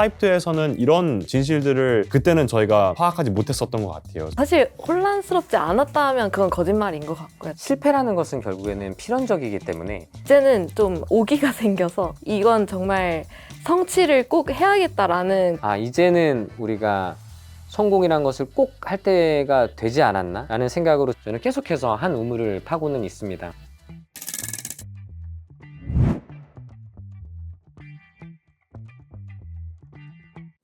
타입2에서는 이런 진실들을 그때는 저희가 파악하지 못했었던 것 같아요. 사실 혼란스럽지 않았다 하면 그건 거짓말인 것 같고요. 실패라는 것은 결국에는 필연적이기 때문에 이제는 좀 오기가 생겨서 이건 정말 성취를 꼭 해야겠다라는 이제는 우리가 성공이란 것을 꼭 할 때가 되지 않았나? 라는 생각으로 저는 계속해서 한 우물을 파고는 있습니다.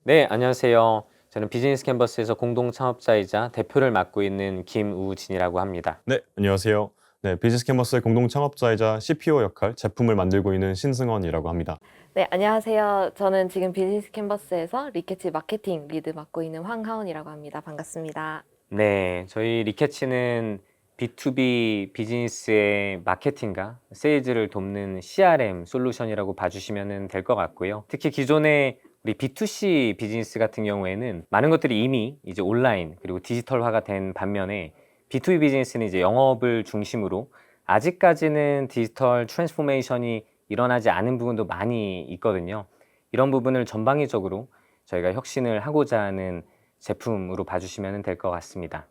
네, 안녕하세요. 저는 비즈니스 캔버스에서 공동 창업자이자 대표를 맡고 있는 김우진이라고 합니다. 네, 안녕하세요. 네, 비즈니스 캔버스의 공동 창업자이자 CPO 역할, 제품을 만들고 있는 신승원이라고 합니다. 네, 안녕하세요. 저는 지금 비즈니스 캔버스에서 리케치 마케팅 리드 맡고 있는 황하은이라고 합니다. 반갑습니다. 네, 저희 리케치는 B2B 비즈니스의 마케팅과 세일즈를 돕는 CRM 솔루션이라고 봐주시면 될 것 같고요. 특히 기존의 우리 B2C 비즈니스 같은 경우에는 많은 것들이 이미 이제 온라인 그리고 디지털화가 된 반면에 B2B 비즈니스는 이제 영업을 중심으로 아직까지는 디지털 트랜스포메이션이 일어나지 않은 부분도 많이 있거든요. 이런 부분을 전방위적으로 저희가 혁신을 하고자 하는 제품으로 봐주시면 될 것 같습니다.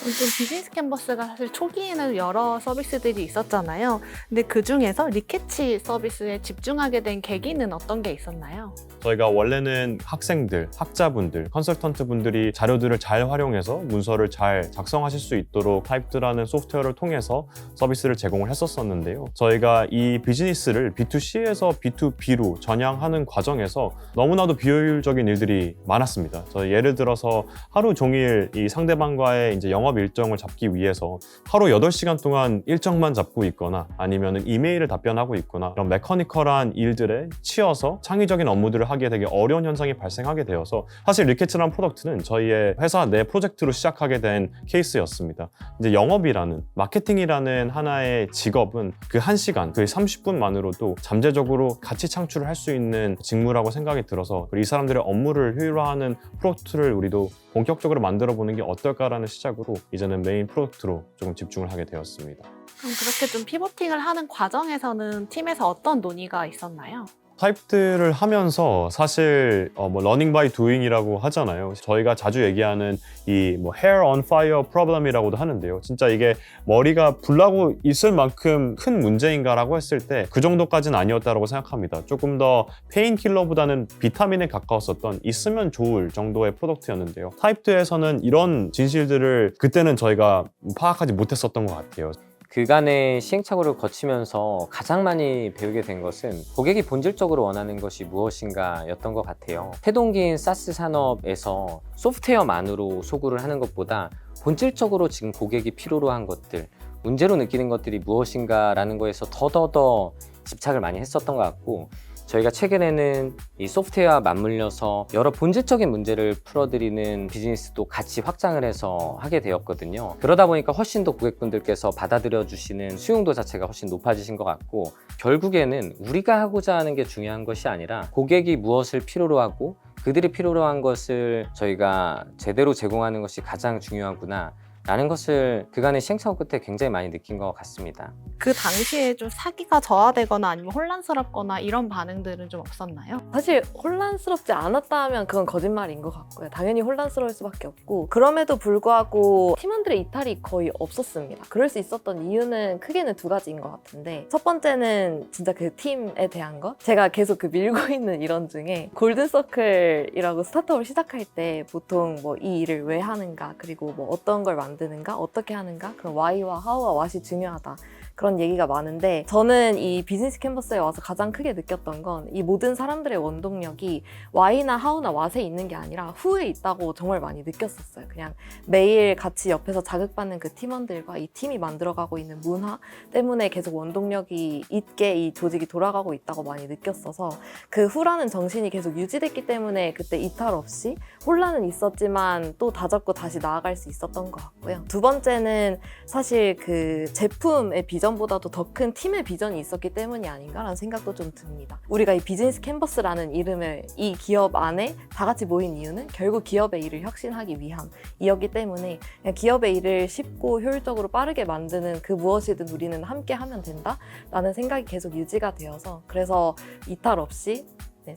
좀 비즈니스 캔버스가 사실 초기에는 여러 서비스들이 있었잖아요. 근데 그 중에서 리케치 서비스에 집중하게 된 계기는 어떤 게 있었나요? 저희가 원래는 학생들, 학자분들, 컨설턴트 분들이 자료들을 잘 활용해서 문서를 잘 작성하실 수 있도록 타입2라는 소프트웨어를 통해서 서비스를 제공을 했었는데요. 저희가 이 비즈니스를 B2C에서 B2B로 전향하는 과정에서 너무나도 비효율적인 일들이 많았습니다. 예를 들어서 하루 종일 이 상대방과의 이제 영업 일정을 잡기 위해서 하루 8시간 동안 일정만 잡고 있거나 아니면 이메일을 답변하고 있거나 이런 메커니컬한 일들에 치여서 창의적인 업무들을 하기에 되게 어려운 현상이 발생하게 되어서 사실 리케츠라는 프로덕트는 저희의 회사 내 프로젝트로 시작하게 된 케이스였습니다. 이제 영업이라는 마케팅이라는 하나의 직업은 그 1시간, 그 30분만으로도 잠재적으로 가치 창출을 할 수 있는 직무라고 생각이 들어서 이 사람들의 업무를 효율화하는 프로덕트를 우리도 본격적으로 만들어 보는 게 어떨까라는 시작으로 이제는 메인 프로덕트로 조금 집중을 하게 되었습니다. 그럼 그렇게 좀 피보팅을 하는 과정에서는 팀에서 어떤 논의가 있었나요? 타입들을 하면서 사실 learning by doing이라고 하잖아요. 저희가 자주 얘기하는 이 hair on fire problem이라고도 하는데요. 진짜 이게 머리가 불나고 있을 만큼 큰 문제인가라고 했을 때 그 정도까지는 아니었다고 생각합니다. 조금 더 페인킬러보다는 비타민에 가까웠었던 있으면 좋을 정도의 프로덕트였는데요. 타입2에서는 이런 진실들을 그때는 저희가 파악하지 못했었던 것 같아요. 그간의 시행착오를 거치면서 가장 많이 배우게 된 것은 고객이 본질적으로 원하는 것이 무엇인가 였던 것 같아요. 태동기인 사스 산업에서 소프트웨어만으로 소구를 하는 것보다 본질적으로 지금 고객이 필요로 한 것들, 문제로 느끼는 것들이 무엇인가 라는 거에서 더더더 집착을 많이 했었던 것 같고, 저희가 최근에는 이 소프트웨어와 맞물려서 여러 본질적인 문제를 풀어드리는 비즈니스도 같이 확장을 해서 하게 되었거든요. 그러다 보니까 훨씬 더 고객분들께서 받아들여 주시는 수용도 자체가 훨씬 높아지신 것 같고, 결국에는 우리가 하고자 하는 게 중요한 것이 아니라 고객이 무엇을 필요로 하고 그들이 필요로 한 것을 저희가 제대로 제공하는 것이 가장 중요하구나 라는 것을 그간의 시행착오 끝에 굉장히 많이 느낀 것 같습니다. 그 당시에 좀 사기가 저하되거나 아니면 혼란스럽거나 이런 반응들은 좀 없었나요? 사실 혼란스럽지 않았다 하면 그건 거짓말인 것 같고요. 당연히 혼란스러울 수밖에 없고, 그럼에도 불구하고 팀원들의 이탈이 거의 없었습니다. 그럴 수 있었던 이유는 크게는 2가지인 것 같은데, 첫 번째는 진짜 그 팀에 대한 것. 제가 계속 그 밀고 있는 일원 중에 골든서클이라고 스타트업을 시작할 때 보통 이 일을 왜 하는가, 그리고 어떤 걸 만드는가, 어떻게 하는가, 그런 why와 how와 what이 중요하다, 그런 얘기가 많은데, 저는 이 비즈니스 캔버스에 와서 가장 크게 느꼈던 건 이 모든 사람들의 원동력이 why나 how나 what에 있는 게 아니라 who에 있다고 정말 많이 느꼈었어요. 그냥 매일 같이 옆에서 자극받는 그 팀원들과 이 팀이 만들어가고 있는 문화 때문에 계속 원동력이 있게 이 조직이 돌아가고 있다고 많이 느꼈어서, 그 who라는 정신이 계속 유지됐기 때문에 그때 이탈 없이 혼란은 있었지만 또 다잡고 다시 나아갈 수 있었던 것 같고요. 2번째는 사실 그 제품의 비전 비전보다도 더 큰 팀의 비전이 있었기 때문이 아닌가라는 생각도 좀 듭니다. 우리가 이 비즈니스 캔버스라는 이름을 이 기업 안에 다 같이 모인 이유는 결국 기업의 일을 혁신하기 위함이었기 때문에 그냥 기업의 일을 쉽고 효율적으로 빠르게 만드는 그 무엇이든 우리는 함께 하면 된다라는 생각이 계속 유지가 되어서 그래서 이탈 없이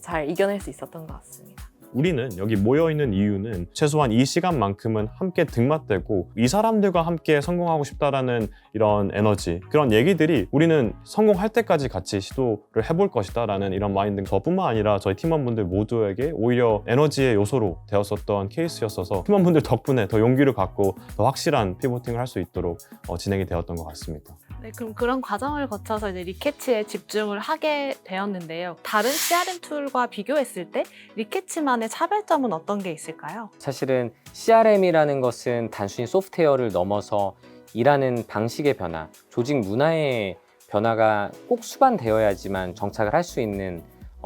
잘 이겨낼 수 있었던 것 같습니다. 우리는 여기 모여있는 이유는 최소한 이 시간만큼은 함께 등맞대고 이 사람들과 함께 성공하고 싶다라는 이런 에너지, 그런 얘기들이 우리는 성공할 때까지 같이 시도를 해볼 것이다 라는 이런 마인드, 저뿐만 아니라 저희 팀원분들 모두에게 오히려 에너지의 요소로 되었었던 케이스였어서 팀원분들 덕분에 더 용기를 갖고 더 확실한 피보팅을 할 수 있도록 진행이 되었던 것 같습니다. 네, 그럼 그런 과정을 거쳐서 이제 리케치에 집중을 하게 되었는데요. 다른 CRM 툴과 비교했을 때 리케치만의 차별점은 어떤 게 있을까요? 사실은 CRM이라는 것은 단순히 소프트웨어를 넘어서 일하는 방식의 변화, 조직 문화의 변화가 꼭 수반되어야지만 정착을 할 수 있는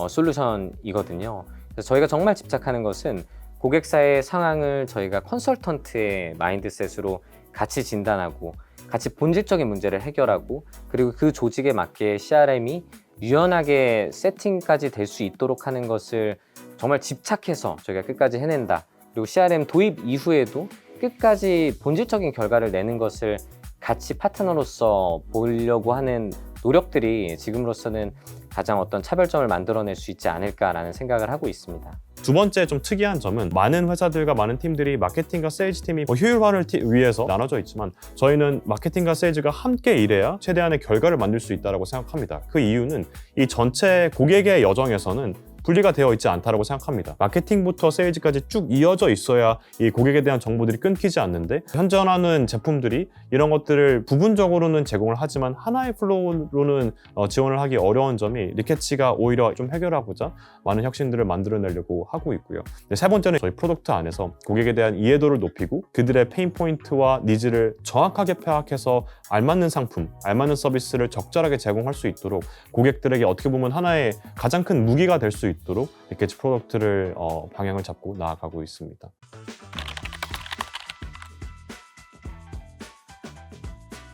솔루션이거든요. 그래서 저희가 정말 집착하는 것은 고객사의 상황을 저희가 컨설턴트의 마인드셋으로 같이 진단하고 같이 본질적인 문제를 해결하고 그리고 그 조직에 맞게 CRM이 유연하게 세팅까지 될 수 있도록 하는 것을 정말 집착해서 저희가 끝까지 해낸다. 그리고 CRM 도입 이후에도 끝까지 본질적인 결과를 내는 것을 같이 파트너로서 보려고 하는 노력들이 지금으로서는 가장 어떤 차별점을 만들어낼 수 있지 않을까라는 생각을 하고 있습니다. 두 번째 좀 특이한 점은 많은 회사들과 많은 팀들이 마케팅과 세일즈 팀이 효율화를 위해서 나눠져 있지만 저희는 마케팅과 세일즈가 함께 일해야 최대한의 결과를 만들 수 있다고 생각합니다. 그 이유는 이 전체 고객의 여정에서는 분리가 되어 있지 않다고 생각합니다. 마케팅부터 세일즈까지 쭉 이어져 있어야 이 고객에 대한 정보들이 끊기지 않는데 현존하는 제품들이 이런 것들을 부분적으로는 제공을 하지만 하나의 플로우로는 지원을 하기 어려운 점이 리케치가 오히려 좀 해결하고자 많은 혁신들을 만들어내려고 하고 있고요. 세 번째는 저희 프로덕트 안에서 고객에 대한 이해도를 높이고 그들의 페인 포인트와 니즈를 정확하게 파악해서 알맞는 상품, 알맞는 서비스를 적절하게 제공할 수 있도록 고객들에게 어떻게 보면 하나의 가장 큰 무기가 될 수 있도록 리케치 프로덕트를 방향을 잡고 나아가고 있습니다.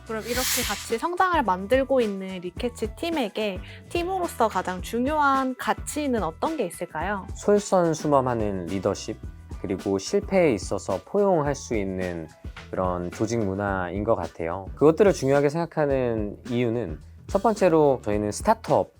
그럼 이렇게 같이 성장을 만들고 있는 리케치 팀에게 팀으로서 가장 중요한 가치는 어떤 게 있을까요? 솔선수범하는 리더십, 그리고 실패에 있어서 포용할 수 있는 그런 조직 문화인 것 같아요. 그것들을 중요하게 생각하는 이유는 첫 번째로 저희는 스타트업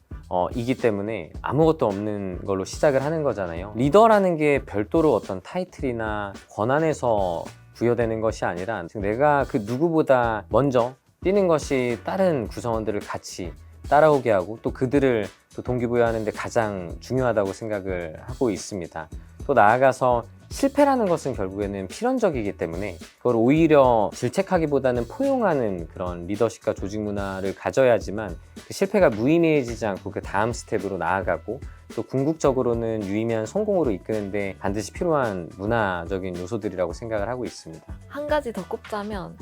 이기 때문에 아무것도 없는 걸로 시작을 하는 거잖아요. 리더라는 게 별도로 어떤 타이틀이나 권한에서 부여되는 것이 아니라 내가 그 누구보다 먼저 뛰는 것이 다른 구성원들을 같이 따라오게 하고 또 그들을 또 동기부여하는 데 가장 중요하다고 생각을 하고 있습니다. 또 나아가서 실패라는 것은 결국에는 필연적이기 때문에 그걸 오히려 질책하기보다는 포용하는 그런 리더십과 조직 문화를 가져야지만 그 실패가 무의미해지지 않고 그 다음 스텝으로 나아가고 또 궁극적으로는 유의미한 성공으로 이끄는데 반드시 필요한 문화적인 요소들이라고 생각을 하고 있습니다. 한 가지 더 꼽자면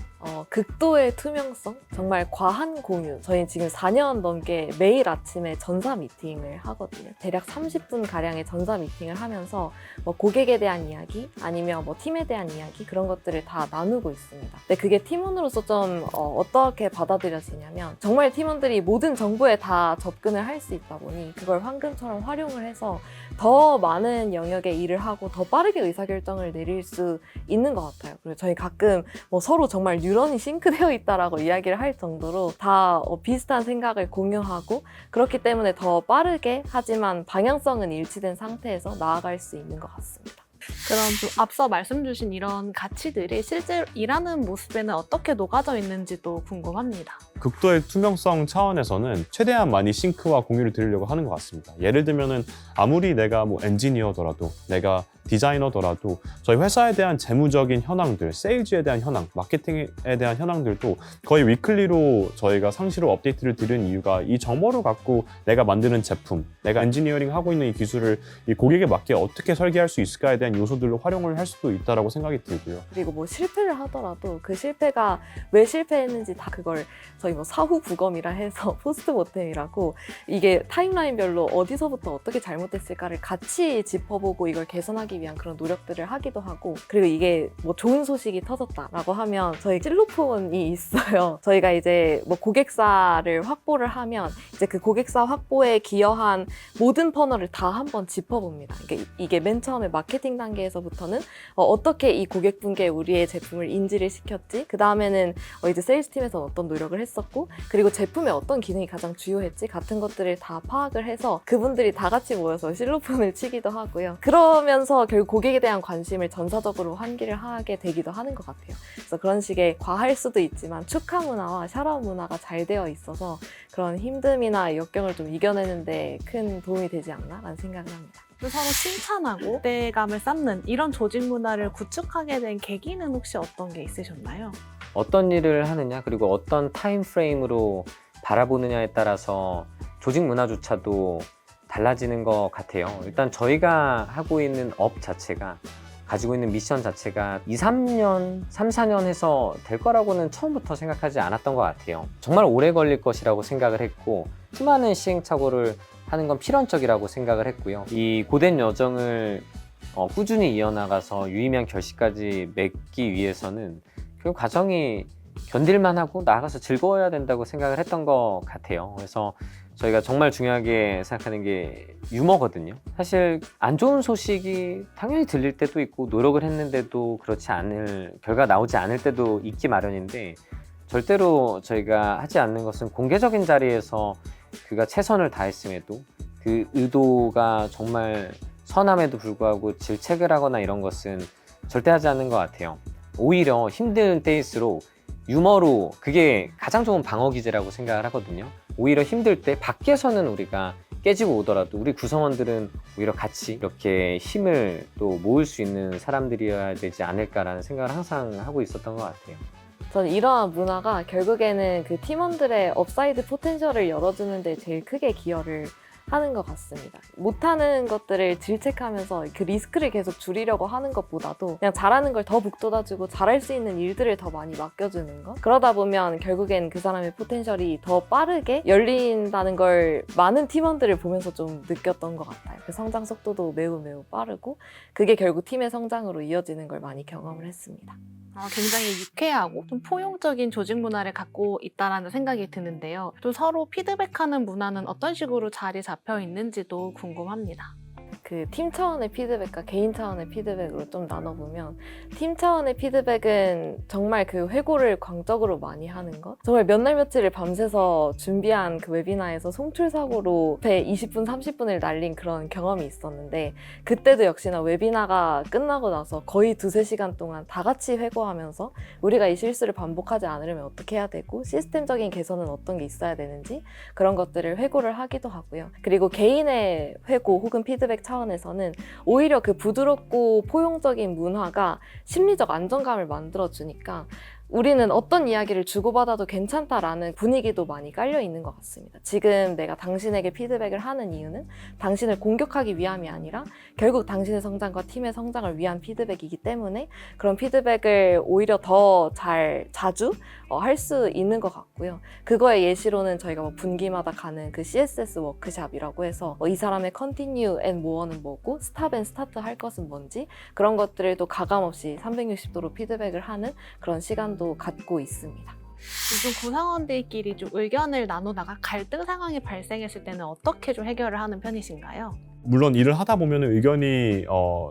극도의 투명성, 정말 과한 공유. 저희 지금 4년 넘게 매일 아침에 전사 미팅을 하거든요. 대략 30분 가량의 전사 미팅을 하면서 뭐 고객에 대한 이야기 아니면 뭐 팀에 대한 이야기 그런 것들을 다 나누고 있습니다. 근데 그게 팀원으로서 좀 어떻게 받아들여지냐면 정말 팀원들이 모든 정보에 다 접근을 할 수 있다 보니 그걸 황금처럼 활용을 해서 더 많은 영역의 일을 하고 더 빠르게 의사결정을 내릴 수 있는 것 같아요. 그리고 저희 가끔 뭐 서로 정말 뉴런이 싱크되어 있다라고 이야기를 할 정도로 다 비슷한 생각을 공유하고 그렇기 때문에 더 빠르게 하지만 방향성은 일치된 상태에서 나아갈 수 있는 것 같습니다. 그럼 좀 앞서 말씀 주신 이런 가치들이 실제로 일하는 모습에는 어떻게 녹아져 있는지도 궁금합니다. 극도의 투명성 차원에서는 최대한 많이 싱크와 공유를 드리려고 하는 것 같습니다. 예를 들면은 아무리 내가 뭐 엔지니어더라도 내가 디자이너더라도 저희 회사에 대한 재무적인 현황들, 세일즈에 대한 현황, 마케팅에 대한 현황들도 거의 위클리로 저희가 상시로 업데이트를 드리는 이유가 이 정보를 갖고 내가 만드는 제품, 내가 엔지니어링 하고 있는 이 기술을 이 고객에 맞게 어떻게 설계할 수 있을까에 대한 대한 요소들로 활용을 할 수도 있다라고 생각이 들고요. 그리고 뭐 실패를 하더라도 그 실패가 왜 실패했는지 다 그걸 저희 뭐 사후 부검이라 해서 포스트모템이라고 이게 타임라인별로 어디서부터 어떻게 잘못됐을까를 같이 짚어보고 이걸 개선하기 위한 그런 노력들을 하기도 하고, 그리고 이게 뭐 좋은 소식이 터졌다라고 하면 저희 실로폰이 있어요. 저희가 이제 뭐 고객사를 확보를 하면 이제 그 고객사 확보에 기여한 모든 퍼널을 다 한번 짚어봅니다. 그러니까 이게 맨 처음에 마케팅 단계에서부터는 어떻게 이 고객분께 우리의 제품을 인지를 시켰지, 그 다음에는 이제 세일스팀에서 어떤 노력을 했었고, 그리고 제품에 어떤 기능이 가장 주요했지 같은 것들을 다 파악을 해서 그분들이 다 같이 모여서 실로폰을 치기도 하고요. 그러면서 결국 고객에 대한 관심을 전사적으로 환기를 하게 되기도 하는 것 같아요. 그래서 그런 식의 과할 수도 있지만 축하 문화와 샤라웃 문화가 잘 되어 있어서 그런 힘듦이나 역경을 좀 이겨내는데 큰 도움이 되지 않나 라는 생각을 합니다. 서로 칭찬하고 기대감을 쌓는 이런 조직 문화를 구축하게 된 계기는 혹시 어떤 게 있으셨나요? 어떤 일을 하느냐, 그리고 어떤 타임 프레임으로 바라보느냐에 따라서 조직 문화조차도 달라지는 것 같아요. 일단 저희가 하고 있는 업 자체가, 가지고 있는 미션 자체가 2, 3년, 3, 4년 해서 될 거라고는 처음부터 생각하지 않았던 것 같아요. 정말 오래 걸릴 것이라고 생각을 했고, 수많은 시행착오를 하는 건 필연적이라고 생각을 했고요. 이 고된 여정을 꾸준히 이어나가서 유의미한 결실까지 맺기 위해서는 그 과정이 견딜만 하고 나아가서 즐거워야 된다고 생각을 했던 것 같아요. 그래서 저희가 정말 중요하게 생각하는 게 유머거든요. 사실 안 좋은 소식이 당연히 들릴 때도 있고, 노력을 했는데도 그렇지 않을, 결과 나오지 않을 때도 있기 마련인데, 절대로 저희가 하지 않는 것은 공개적인 자리에서 그가 최선을 다했음에도 그 의도가 정말 선함에도 불구하고 질책을 하거나 이런 것은 절대 하지 않는 것 같아요. 오히려 힘든 때일수록 유머로, 그게 가장 좋은 방어 기제라고 생각을 하거든요. 오히려 힘들 때 밖에서는 우리가 깨지고 오더라도 우리 구성원들은 오히려 같이 이렇게 힘을 또 모을 수 있는 사람들이어야 되지 않을까라는 생각을 항상 하고 있었던 것 같아요. 저는 이러한 문화가 결국에는 그 팀원들의 업사이드 포텐셜을 열어주는 데 제일 크게 기여를 하는 것 같습니다. 못하는 것들을 질책하면서 그 리스크를 계속 줄이려고 하는 것보다도 그냥 잘하는 걸 더 북돋아주고 잘할 수 있는 일들을 더 많이 맡겨주는 것, 그러다 보면 결국엔 그 사람의 포텐셜이 더 빠르게 열린다는 걸 많은 팀원들을 보면서 좀 느꼈던 것 같아요. 그 성장 속도도 매우 매우 빠르고, 그게 결국 팀의 성장으로 이어지는 걸 많이 경험을 했습니다. 굉장히 유쾌하고 좀 포용적인 조직 문화를 갖고 있다라는 생각이 드는데요. 또 서로 피드백하는 문화는 어떤 식으로 자리 잡혀 있는지도 궁금합니다. 그 팀 차원의 피드백과 개인 차원의 피드백으로 좀 나눠보면, 팀 차원의 피드백은 정말 그 회고를 광적으로 많이 하는 것, 정말 몇 날 며칠을 밤새서 준비한 그 웨비나에서 송출사고로 20분, 30분을 날린 그런 경험이 있었는데, 그때도 역시나 웨비나가 끝나고 나서 거의 2-3시간 동안 다 같이 회고하면서 우리가 이 실수를 반복하지 않으려면 어떻게 해야 되고 시스템적인 개선은 어떤 게 있어야 되는지 그런 것들을 회고를 하기도 하고요. 그리고 개인의 회고 혹은 피드백 차원에서는 오히려 그 부드럽고 포용적인 문화가 심리적 안정감을 만들어주니까 우리는 어떤 이야기를 주고받아도 괜찮다라는 분위기도 많이 깔려 있는 것 같습니다. 지금 내가 당신에게 피드백을 하는 이유는 당신을 공격하기 위함이 아니라 결국 당신의 성장과 팀의 성장을 위한 피드백이기 때문에 그런 피드백을 오히려 더 자주 할 수 있는 것 같고요. 그거의 예시로는 저희가 뭐 분기마다 가는 그 CSS 워크샵이라고 해서 이 사람의 Continue and More는 뭐고 Stop and Start 할 것은 뭔지, 그런 것들을 또 가감없이 360도로 피드백을 하는 그런 시간도 갖고 있습니다. 요즘 구성원들끼리 좀 의견을 나누다가 갈등 상황이 발생했을 때는 어떻게 좀 해결을 하는 편이신가요? 물론 일을 하다 보면 의견이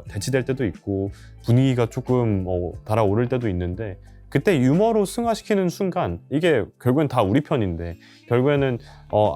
대치될 때도 있고 분위기가 조금 달아오를 때도 있는데, 그때 유머로 승화시키는 순간 이게 결국엔 다 우리 편인데, 결국에는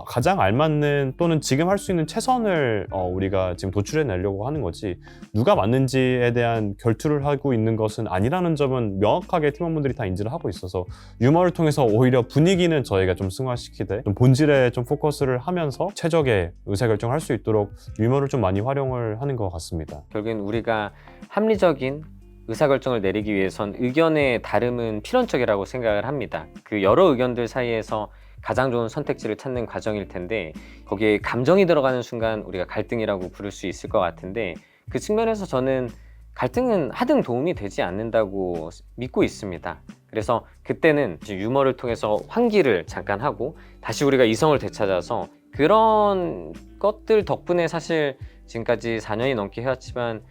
가장 알맞는 또는 지금 할 수 있는 최선을 우리가 지금 도출해내려고 하는 거지, 누가 맞는지에 대한 결투를 하고 있는 것은 아니라는 점은 명확하게 팀원분들이 다 인지를 하고 있어서, 유머를 통해서 오히려 분위기는 저희가 좀 승화시키되 좀 본질에 좀 포커스를 하면서 최적의 의사결정을 할 수 있도록 유머를 좀 많이 활용을 하는 것 같습니다. 결국엔 우리가 합리적인 의사결정을 내리기 위해선 의견의 다름은 필연적이라고 생각을 합니다. 그 여러 의견들 사이에서 가장 좋은 선택지를 찾는 과정일 텐데, 거기에 감정이 들어가는 순간 우리가 갈등이라고 부를 수 있을 것 같은데, 그 측면에서 저는 갈등은 하등 도움이 되지 않는다고 믿고 있습니다. 그래서 그때는 이제 유머를 통해서 환기를 잠깐 하고 다시 우리가 이성을 되찾아서 그런 것들 덕분에 사실 지금까지 4년이 넘게 해왔지만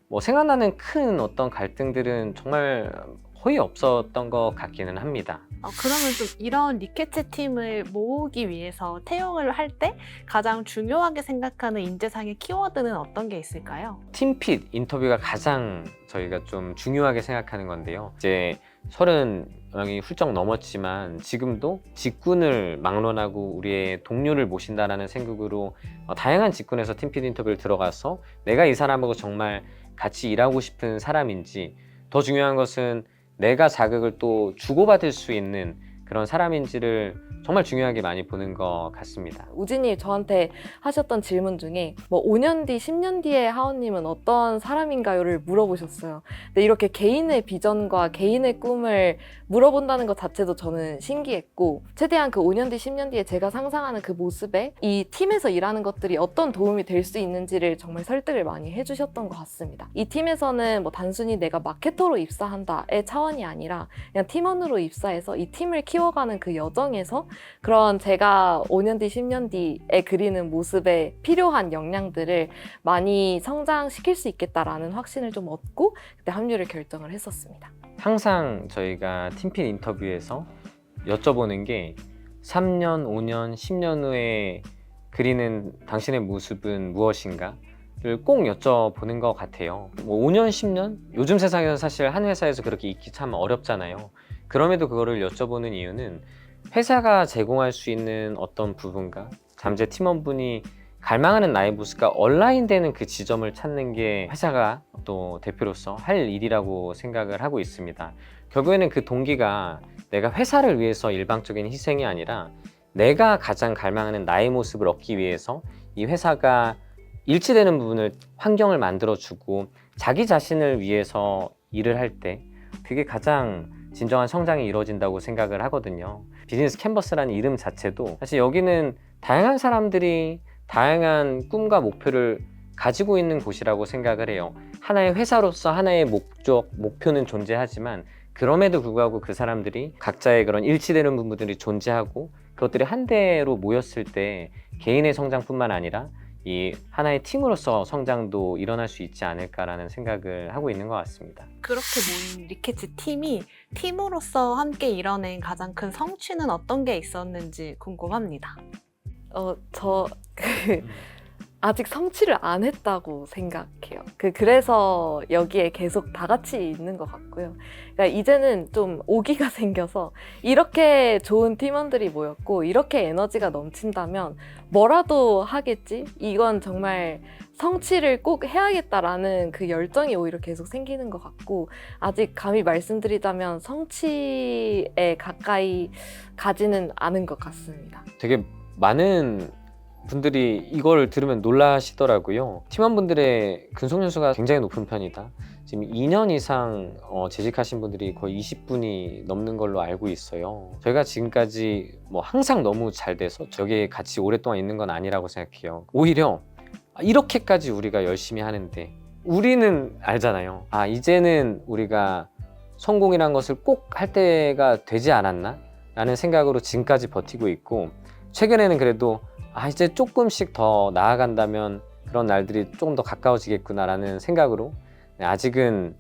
뭐 생각나는 큰 어떤 갈등들은 정말 거의 없었던 것 같기는 합니다. 그러면 좀 이런 리케츠 팀을 모으기 위해서 채용을 할 때 가장 중요하게 생각하는 인재상의 키워드는 어떤 게 있을까요? 팀핏 인터뷰가 가장 저희가 좀 중요하게 생각하는 건데요. 이제 30명이 훌쩍 넘었지만 지금도 직군을 막론하고 우리의 동료를 모신다라는 생각으로 다양한 직군에서 팀핏 인터뷰를 들어가서 내가 이 사람하고 정말 같이 일하고 싶은 사람인지, 더 중요한 것은 내가 자극을 또 주고받을 수 있는 그런 사람인지를 정말 중요하게 많이 보는 것 같습니다. 우진이 저한테 하셨던 질문 중에 뭐 5년 뒤, 10년 뒤에 하원님은 어떤 사람인가요를 물어보셨어요. 근데 이렇게 개인의 비전과 개인의 꿈을 물어본다는 것 자체도 저는 신기했고, 최대한 그 5년 뒤, 10년 뒤에 제가 상상하는 그 모습에 이 팀에서 일하는 것들이 어떤 도움이 될 수 있는지를 정말 설득을 많이 해주셨던 것 같습니다. 이 팀에서는 뭐 단순히 내가 마케터로 입사한다의 차원이 아니라 그냥 팀원으로 입사해서 이 팀을 키워가는 그 여정에서 그런 제가 5년 뒤, 10년 뒤에 그리는 모습에 필요한 역량들을 많이 성장시킬 수 있겠다라는 확신을 좀 얻고 그때 합류를 결정을 했었습니다. 항상 저희가 팀핏 인터뷰에서 여쭤보는 게 3년, 5년, 10년 후에 그리는 당신의 모습은 무엇인가를 꼭 여쭤보는 것 같아요. 뭐 5년, 10년? 요즘 세상에서 사실 한 회사에서 그렇게 있기 참 어렵잖아요. 그럼에도 그거를 여쭤보는 이유는 회사가 제공할 수 있는 어떤 부분과 잠재 팀원분이 갈망하는 나의 모습과 얼라인되는 그 지점을 찾는 게 회사가 또 대표로서 할 일이라고 생각을 하고 있습니다. 결국에는 그 동기가 내가 회사를 위해서 일방적인 희생이 아니라 내가 가장 갈망하는 나의 모습을 얻기 위해서 이 회사가 일치되는 부분을, 환경을 만들어주고 자기 자신을 위해서 일을 할 때 그게 가장 진정한 성장이 이루어진다고 생각을 하거든요. 비즈니스 캔버스라는 이름 자체도 사실 여기는 다양한 사람들이 다양한 꿈과 목표를 가지고 있는 곳이라고 생각을 해요. 하나의 회사로서 하나의 목적, 목표는 존재하지만 그럼에도 불구하고 그 사람들이 각자의 그런 일치되는 부분들이 존재하고 그것들이 한데로 모였을 때 개인의 성장뿐만 아니라 이 하나의 팀으로서 성장도 일어날 수 있지 않을까라는 생각을 하고 있는 것 같습니다. 그렇게 모인 리케츠 팀이 팀으로서 함께 이뤄낸 가장 큰 성취는 어떤 게 있었는지 궁금합니다. 아직 성취를 안 했다고 생각해요. 그래서 여기에 계속 다 같이 있는 것 같고요. 그러니까 이제는 좀 오기가 생겨서 이렇게 좋은 팀원들이 모였고 이렇게 에너지가 넘친다면 뭐라도 하겠지? 이건 정말 성취를 꼭 해야겠다라는 그 열정이 오히려 계속 생기는 것 같고, 아직 감히 말씀드리자면 성취에 가까이 가지는 않은 것 같습니다. 되게 많은 분들이 이걸 들으면 놀라시더라고요. 팀원분들의 근속연수가 굉장히 높은 편이다. 지금 2년 이상 재직하신 분들이 거의 20분이 넘는 걸로 알고 있어요. 저희가 지금까지 뭐 항상 너무 잘 돼서 여기에 같이 오랫동안 있는 건 아니라고 생각해요. 오히려 이렇게까지 우리가 열심히 하는데 우리는 알잖아요. 이제는 우리가 성공이란 것을 꼭 할 때가 되지 않았나? 라는 생각으로 지금까지 버티고 있고, 최근에는 그래도 이제 조금씩 더 나아간다면 그런 날들이 조금 더 가까워지겠구나라는 생각으로 아직은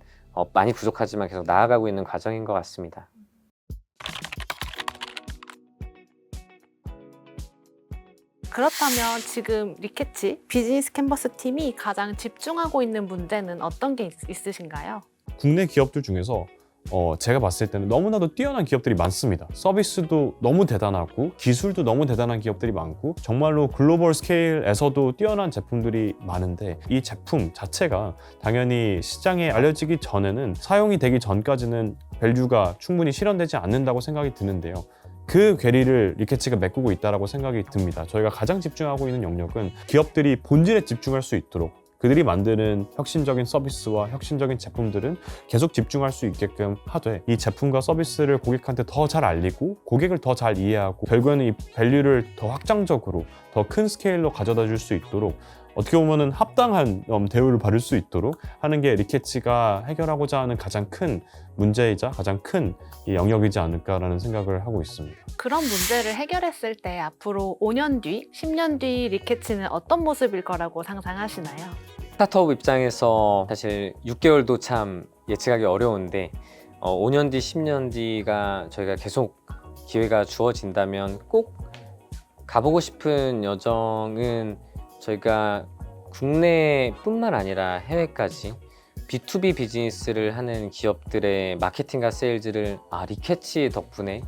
많이 부족하지만 계속 나아가고 있는 과정인 것 같습니다. 그렇다면 지금 리케츠 비즈니스 캔버스 팀이 가장 집중하고 있는 문제는 어떤 게 있으신가요? 국내 기업들 중에서 제가 봤을 때는 너무나도 뛰어난 기업들이 많습니다. 서비스도 너무 대단하고 기술도 너무 대단한 기업들이 많고 정말로 글로벌 스케일에서도 뛰어난 제품들이 많은데, 이 제품 자체가 당연히 시장에 알려지기 전에는, 사용이 되기 전까지는 밸류가 충분히 실현되지 않는다고 생각이 드는데요. 그 괴리를 리케츠가 메꾸고 있다고 생각이 듭니다. 저희가 가장 집중하고 있는 영역은 기업들이 본질에 집중할 수 있도록, 그들이 만드는 혁신적인 서비스와 혁신적인 제품들은 계속 집중할 수 있게끔 하되, 이 제품과 서비스를 고객한테 더 잘 알리고 고객을 더 잘 이해하고 결국에는 이 밸류를 더 확장적으로 더 큰 스케일로 가져다 줄 수 있도록 어떻게 보면은 합당한 대우를 받을 수 있도록 하는 게 리케치가 해결하고자 하는 가장 큰 문제이자 가장 큰 이 영역이지 않을까라는 생각을 하고 있습니다. 그런 문제를 해결했을 때 앞으로 5년 뒤, 10년 뒤 리케치는 어떤 모습일 거라고 상상하시나요? 스타트업 입장에서 사실 6개월도 참 예측하기 어려운데 5년 뒤, 10년 뒤가 저희가 계속 기회가 주어진다면 꼭 가보고 싶은 여정은 저희가 국내뿐만 아니라 해외까지 B2B 비즈니스를 하는 기업들의 마케팅과 세일즈를 리케치 덕분에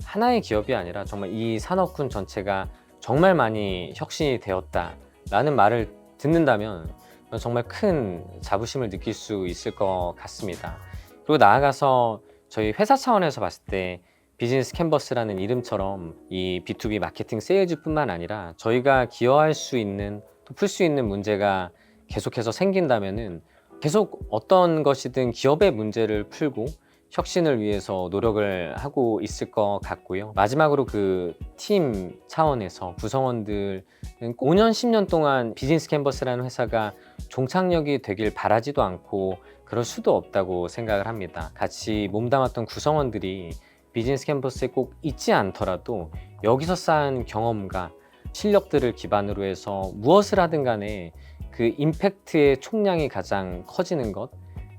하나의 기업이 아니라 정말 이 산업군 전체가 정말 많이 혁신이 되었다라는 말을 듣는다면 정말 큰 자부심을 느낄 수 있을 것 같습니다. 그리고 나아가서 저희 회사 차원에서 봤을 때 비즈니스 캔버스라는 이름처럼 이 B2B 마케팅 세일즈뿐만 아니라 저희가 기여할 수 있는 또 풀 수 있는 문제가 계속해서 생긴다면은 계속 어떤 것이든 기업의 문제를 풀고 혁신을 위해서 노력을 하고 있을 것 같고요. 마지막으로 그 팀 차원에서 구성원들은 꼭 5년, 10년 동안 비즈니스 캔버스라는 회사가 종착역이 되길 바라지도 않고 그럴 수도 없다고 생각을 합니다. 같이 몸담았던 구성원들이 비즈니스 캔버스에 꼭 있지 않더라도 여기서 쌓은 경험과 실력들을 기반으로 해서 무엇을 하든 간에 그 임팩트의 총량이 가장 커지는 것,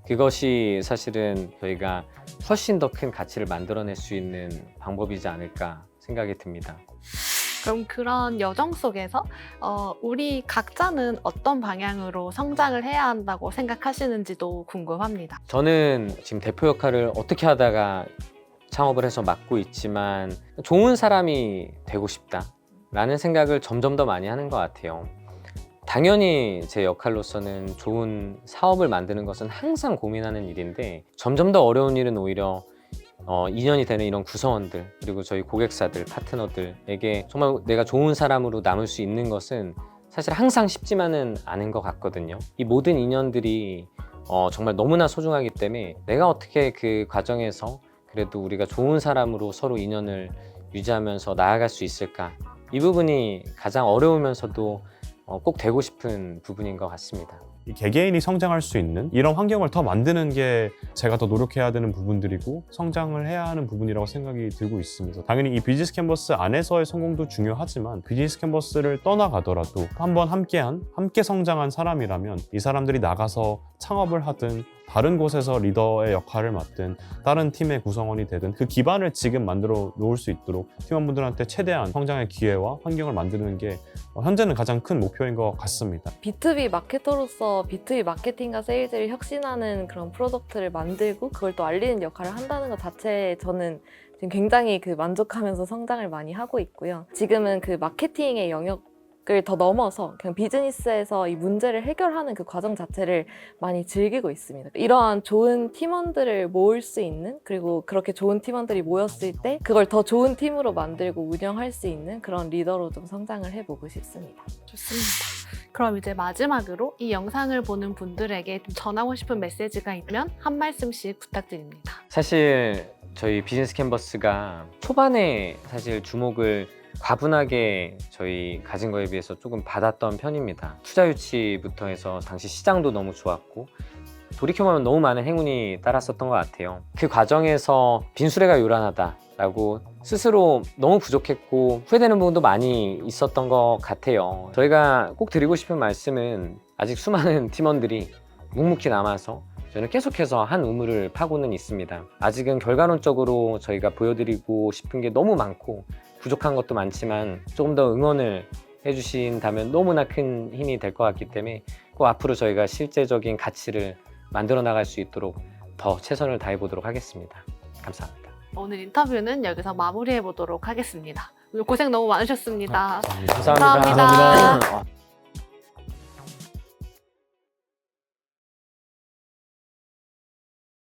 그것이 사실은 저희가 훨씬 더 큰 가치를 만들어낼 수 있는 방법이지 않을까 생각이 듭니다. 그럼 그런 여정 속에서 우리 각자는 어떤 방향으로 성장을 해야 한다고 생각하시는지도 궁금합니다. 저는 지금 대표 역할을 어떻게 하다가 창업을 해서 맡고 있지만 좋은 사람이 되고 싶다라는 생각을 점점 더 많이 하는 것 같아요. 당연히 제 역할로서는 좋은 사업을 만드는 것은 항상 고민하는 일인데 점점 더 어려운 일은 오히려 인연이 되는 이런 구성원들 그리고 저희 고객사들, 파트너들에게 정말 내가 좋은 사람으로 남을 수 있는 것은 사실 항상 쉽지만은 않은 것 같거든요. 이 모든 인연들이 정말 너무나 소중하기 때문에 내가 어떻게 그 과정에서 그래도 우리가 좋은 사람으로 서로 인연을 유지하면서 나아갈 수 있을까? 이 부분이 가장 어려우면서도 꼭 되고 싶은 부분인 것 같습니다. 이 개개인이 성장할 수 있는 이런 환경을 더 만드는 게 제가 더 노력해야 되는 부분들이고 성장을 해야 하는 부분이라고 생각이 들고 있습니다. 당연히 이 비즈니스 캔버스 안에서의 성공도 중요하지만 비즈니스 캔버스를 떠나가더라도 한번 함께 성장한 사람이라면 이 사람들이 나가서 창업을 하든 다른 곳에서 리더의 역할을 맡든 다른 팀의 구성원이 되든 그 기반을 지금 만들어 놓을 수 있도록 팀원분들한테 최대한 성장의 기회와 환경을 만드는 게 현재는 가장 큰 목표인 것 같습니다. B2B 마케터로서 B2B 마케팅과 세일즈를 혁신하는 그런 프로덕트를 만들고 그걸 또 알리는 역할을 한다는 것 자체에 저는 지금 굉장히 만족하면서 성장을 많이 하고 있고요. 지금은 그 마케팅의 영역을 더 넘어서 그냥 비즈니스에서 이 문제를 해결하는 그 과정 자체를 많이 즐기고 있습니다. 이러한 좋은 팀원들을 모을 수 있는 그리고 그렇게 좋은 팀원들이 모였을 때 그걸 더 좋은 팀으로 만들고 운영할 수 있는 그런 리더로 좀 성장을 해보고 싶습니다. 좋습니다. 그럼 이제 마지막으로 이 영상을 보는 분들에게 좀 전하고 싶은 메시지가 있으면 한 말씀씩 부탁드립니다. 사실 저희 비즈니스 캔버스가 초반에 사실 주목을 과분하게 저희 가진 거에 비해서 조금 받았던 편입니다. 투자 유치부터 해서 당시 시장도 너무 좋았고 돌이켜보면 너무 많은 행운이 따랐었던 것 같아요. 그 과정에서 빈수레가 요란하다라고 스스로 너무 부족했고 후회되는 부분도 많이 있었던 것 같아요. 저희가 꼭 드리고 싶은 말씀은 아직 수많은 팀원들이 묵묵히 남아서 저는 계속해서 한 우물을 파고는 있습니다. 아직은 결과론적으로 저희가 보여드리고 싶은 게 너무 많고 부족한 것도 많지만 조금 더 응원을 해주신다면 너무나 큰 힘이 될 것 같기 때문에 꼭 앞으로 저희가 실제적인 가치를 만들어 나갈 수 있도록 더 최선을 다해 보도록 하겠습니다. 감사합니다. 오늘 인터뷰는 여기서 마무리해 보도록 하겠습니다. 오늘 고생 너무 많으셨습니다. 감사합니다. 감사합니다.